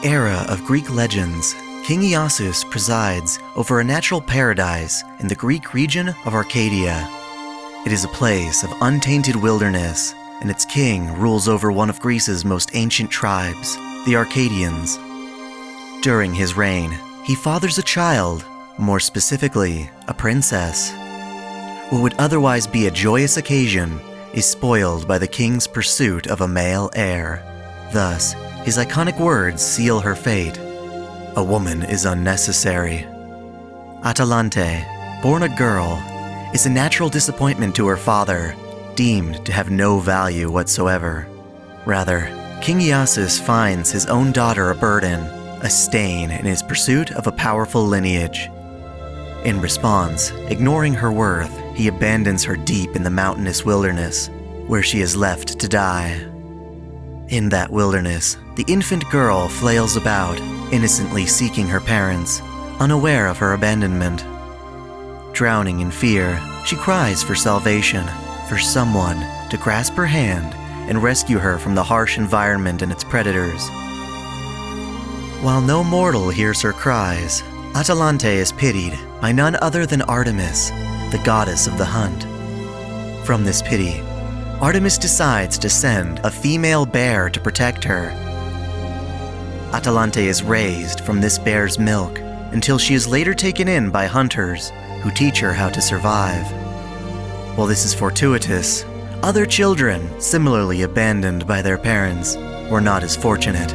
the era of Greek legends, King Iasus presides over a natural paradise in the Greek region of Arcadia. It is a place of untainted wilderness, and its king rules over one of Greece's most ancient tribes, the Arcadians. During his reign, he fathers a child, more specifically, a princess. What would otherwise be a joyous occasion is spoiled by the king's pursuit of a male heir. Thus, his iconic words seal her fate. A woman is unnecessary. Atalante, born a girl, is a natural disappointment to her father, deemed to have no value whatsoever. Rather, King Iasus finds his own daughter a burden, a stain in his pursuit of a powerful lineage. In response, ignoring her worth, he abandons her deep in the mountainous wilderness, where she is left to die. In that wilderness, the infant girl flails about, innocently seeking her parents, unaware of her abandonment. Drowning in fear, she cries for salvation, for someone to grasp her hand and rescue her from the harsh environment and its predators. While no mortal hears her cries, Atalante is pitied by none other than Artemis, the goddess of the hunt. From this pity, Artemis decides to send a female bear to protect her. Atalante is raised from this bear's milk until she is later taken in by hunters who teach her how to survive. While this is fortuitous, other children, similarly abandoned by their parents, were not as fortunate,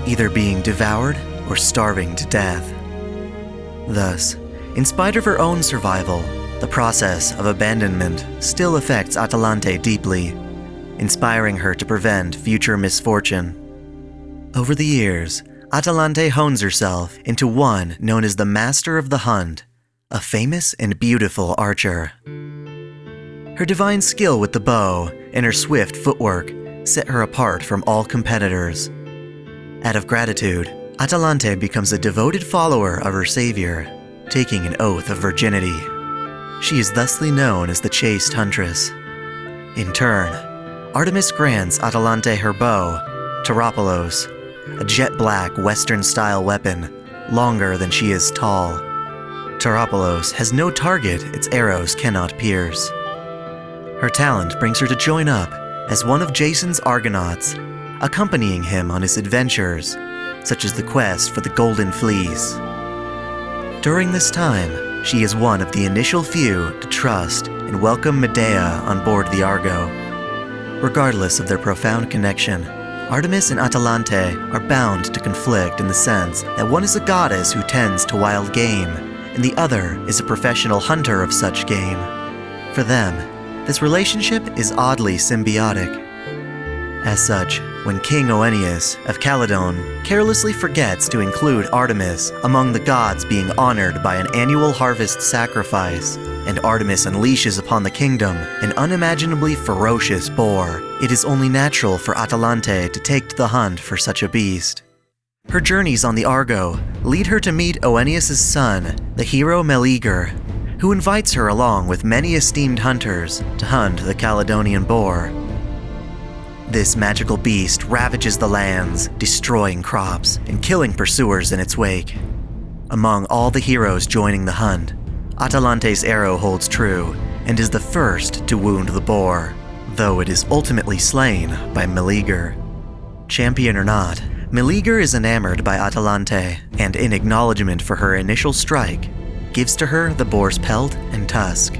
either being devoured or starving to death. Thus, in spite of her own survival, the process of abandonment still affects Atalante deeply, inspiring her to prevent future misfortune. Over the years, Atalante hones herself into one known as the Master of the Hunt, a famous and beautiful archer. Her divine skill with the bow and her swift footwork set her apart from all competitors. Out of gratitude, Atalante becomes a devoted follower of her savior, taking an oath of virginity. She is thusly known as the chaste huntress. In turn, Artemis grants Atalante her bow, Pteropolos, a jet-black Western-style weapon, longer than she is tall. Pteropolos has no target its arrows cannot pierce. Her talent brings her to join up as one of Jason's Argonauts, accompanying him on his adventures, such as the quest for the Golden Fleece. During this time, she is one of the initial few to trust and welcome Medea on board the Argo. Regardless of their profound connection, Artemis and Atalante are bound to conflict in the sense that one is a goddess who tends to wild game, and the other is a professional hunter of such game. For them, this relationship is oddly symbiotic. As such, when King Oeneus of Calydon carelessly forgets to include Artemis among the gods being honored by an annual harvest sacrifice, and Artemis unleashes upon the kingdom an unimaginably ferocious boar, it is only natural for Atalante to take to the hunt for such a beast. Her journeys on the Argo lead her to meet Oeneus' son, the hero Meleager, who invites her along with many esteemed hunters to hunt the Caledonian boar. This magical beast ravages the lands, destroying crops and killing pursuers in its wake. Among all the heroes joining the hunt, Atalante's arrow holds true and is the first to wound the boar, though it is ultimately slain by Meleager. Champion or not, Meleager is enamored by Atalante, and in acknowledgement for her initial strike, gives to her the boar's pelt and tusk.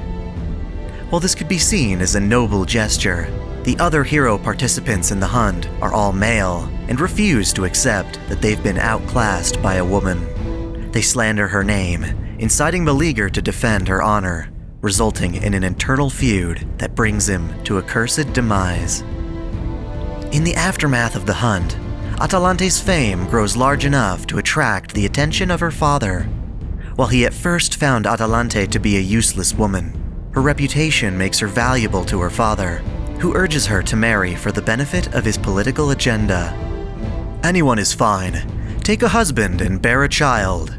While this could be seen as a noble gesture, the other hero participants in the hunt are all male and refuse to accept that they've been outclassed by a woman. They slander her name, inciting Meleager to defend her honor, resulting in an internal feud that brings him to a cursed demise. In the aftermath of the hunt, Atalante's fame grows large enough to attract the attention of her father. While he at first found Atalante to be a useless woman, her reputation makes her valuable to her father, who urges her to marry for the benefit of his political agenda. Anyone is fine. Take a husband and bear a child.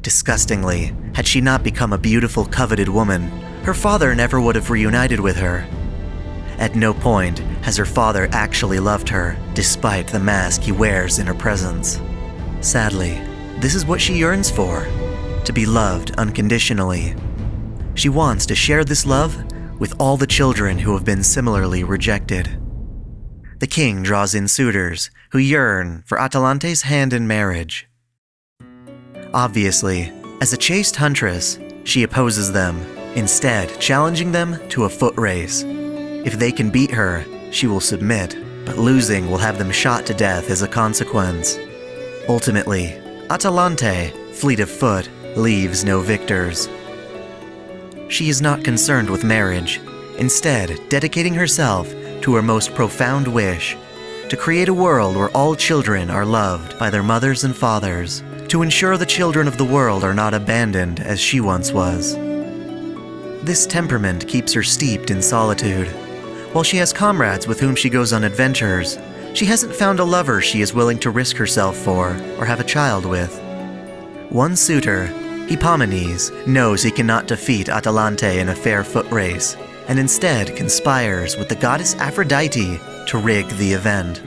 Disgustingly, had she not become a beautiful, coveted woman, her father never would have reunited with her. At no point has her father actually loved her, despite the mask he wears in her presence. Sadly, this is what she yearns for, to be loved unconditionally. She wants to share this love with all the children who have been similarly rejected. The king draws in suitors who yearn for Atalante's hand in marriage. Obviously, as a chaste huntress, she opposes them, instead challenging them to a foot race. If they can beat her, she will submit, but losing will have them shot to death as a consequence. Ultimately, Atalante, fleet of foot, leaves no victors. She is not concerned with marriage, instead dedicating herself to her most profound wish, to create a world where all children are loved by their mothers and fathers, to ensure the children of the world are not abandoned as she once was. This temperament keeps her steeped in solitude. While she has comrades with whom she goes on adventures, she hasn't found a lover she is willing to risk herself for or have a child with. One suitor, Hippomenes, knows he cannot defeat Atalante in a fair foot race, and instead conspires with the goddess Aphrodite to rig the event.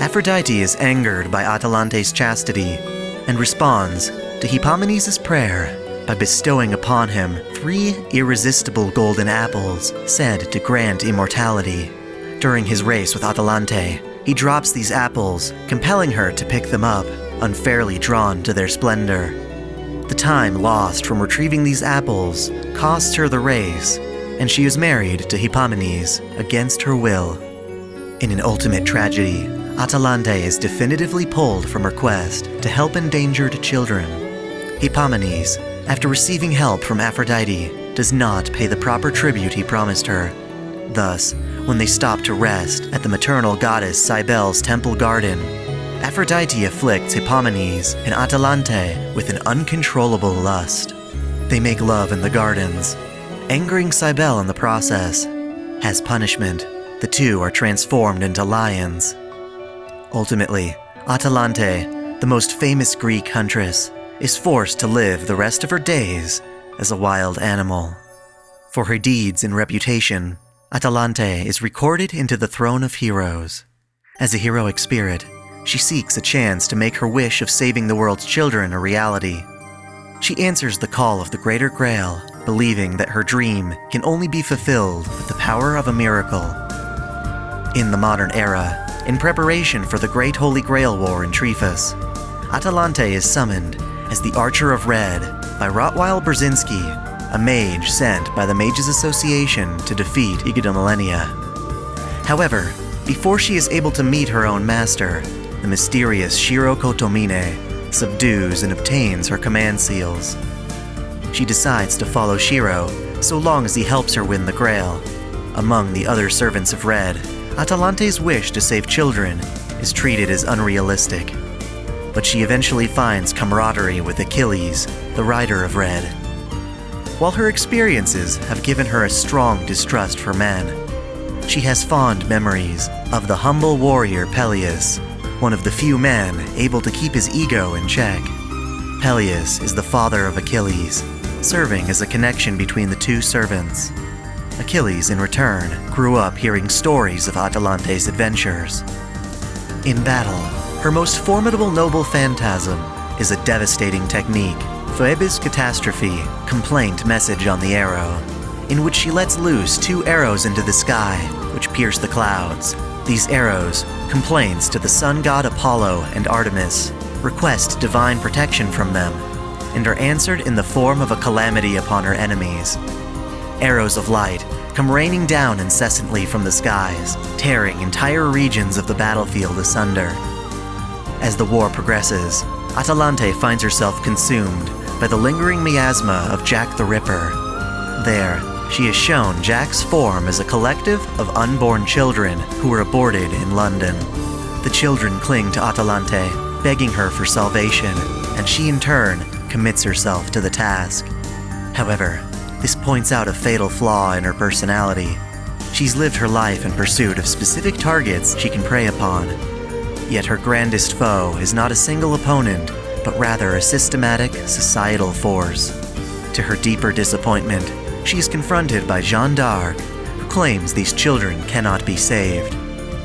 Aphrodite is angered by Atalante's chastity and responds to Hippomenes' prayer by bestowing upon him 3 irresistible golden apples said to grant immortality. During his race with Atalante, he drops these apples, compelling her to pick them up, unfairly drawn to their splendor. The time lost from retrieving these apples costs her the race, and she is married to Hippomenes against her will. In an ultimate tragedy, Atalante is definitively pulled from her quest to help endangered children. Hippomenes, after receiving help from Aphrodite, does not pay the proper tribute he promised her. Thus, when they stop to rest at the maternal goddess Cybele's temple garden, Aphrodite afflicts Hippomenes and Atalante with an uncontrollable lust. They make love in the gardens, angering Cybele in the process. As punishment, the two are transformed into lions. Ultimately, Atalante, the most famous Greek huntress, is forced to live the rest of her days as a wild animal. For her deeds and reputation, Atalante is recorded into the throne of heroes. As a heroic spirit, she seeks a chance to make her wish of saving the world's children a reality. She answers the call of the Greater Grail, believing that her dream can only be fulfilled with the power of a miracle. In the modern era, in preparation for the Great Holy Grail War in Trifus, Atalante is summoned as the Archer of Red by Rotweil Brzezinski, a mage sent by the Mages Association to defeat Igidamilenia. However, before she is able to meet her own master, the mysterious Shiro Kotomine subdues and obtains her command seals. She decides to follow Shiro so long as he helps her win the Grail. Among the other servants of Red, Atalante's wish to save children is treated as unrealistic, but she eventually finds camaraderie with Achilles, the rider of Red. While her experiences have given her a strong distrust for men, she has fond memories of the humble warrior Peleus, one of the few men able to keep his ego in check. Peleus is the father of Achilles, serving as a connection between the two servants. Achilles, in return, grew up hearing stories of Atalante's adventures. In battle, her most formidable noble phantasm is a devastating technique, Phoebus Catastrophe, complaint message on the arrow, in which she lets loose 2 arrows into the sky, which pierce the clouds. These arrows, complaints to the sun god Apollo and Artemis, request divine protection from them, and are answered in the form of a calamity upon her enemies. Arrows of light come raining down incessantly from the skies, tearing entire regions of the battlefield asunder. As the war progresses, Atalante finds herself consumed by the lingering miasma of Jack the Ripper. There, she is shown Jack's form as a collective of unborn children who were aborted in London. The children cling to Atalante, begging her for salvation, and she in turn commits herself to the task. However, this points out a fatal flaw in her personality. She's lived her life in pursuit of specific targets she can prey upon. Yet her grandest foe is not a single opponent, but rather a systematic, societal force. To her deeper disappointment, she is confronted by Jeanne d'Arc, who claims these children cannot be saved.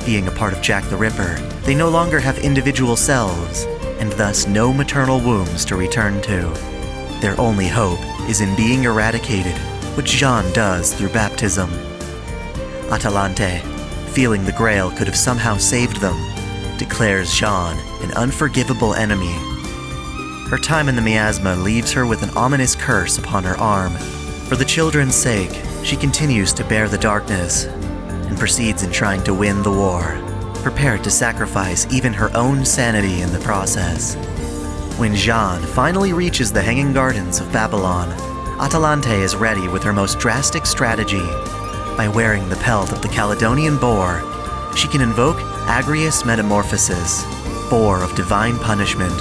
Being a part of Jack the Ripper, they no longer have individual selves, and thus no maternal wombs to return to. Their only hope is in being eradicated, which Jean does through baptism. Atalanta, feeling the Grail could have somehow saved them, declares Jean an unforgivable enemy. Her time in the miasma leaves her with an ominous curse upon her arm. For the children's sake, she continues to bear the darkness and proceeds in trying to win the war, prepared to sacrifice even her own sanity in the process. When Jean finally reaches the Hanging Gardens of Babylon, Atalanta is ready with her most drastic strategy. By wearing the pelt of the Caledonian boar, she can invoke Agrius Metamorphosis, Boar of Divine Punishment,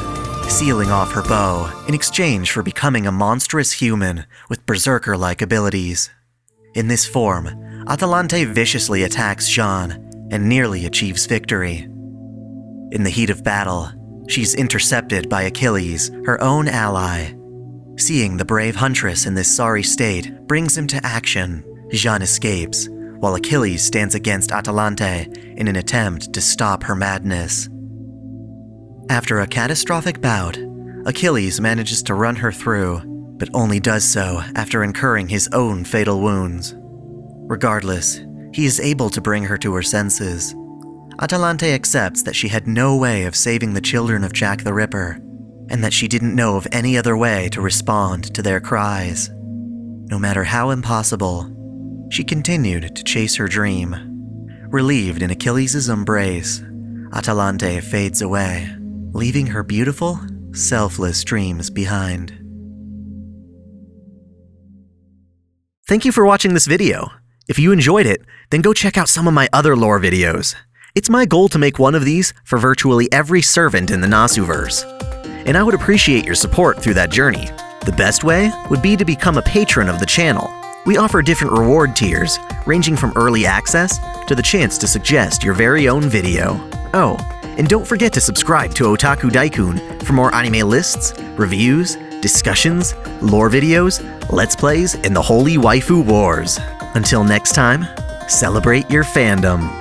sealing off her bow in exchange for becoming a monstrous human with berserker-like abilities. In this form, Atalanta viciously attacks Jean and nearly achieves victory. In the heat of battle, she's intercepted by Achilles, her own ally. Seeing the brave huntress in this sorry state brings him to action. Jean escapes, while Achilles stands against Atalanta in an attempt to stop her madness. After a catastrophic bout, Achilles manages to run her through, but only does so after incurring his own fatal wounds. Regardless, he is able to bring her to her senses. Atalanta accepts that she had no way of saving the children of Jack the Ripper, and that she didn't know of any other way to respond to their cries. No matter how impossible, she continued to chase her dream. Relieved in Achilles' embrace, Atalanta fades away, leaving her beautiful, selfless dreams behind. Thank you for watching this video. If you enjoyed it, then go check out some of my other lore videos. It's my goal to make one of these for virtually every servant in the Nasuverse, and I would appreciate your support through that journey. The best way would be to become a patron of the channel. We offer different reward tiers, ranging from early access to the chance to suggest your very own video. Oh, and don't forget to subscribe to OtakuDaiKun for more anime lists, reviews, discussions, lore videos, let's plays, and the holy waifu wars. Until next time, celebrate your fandom.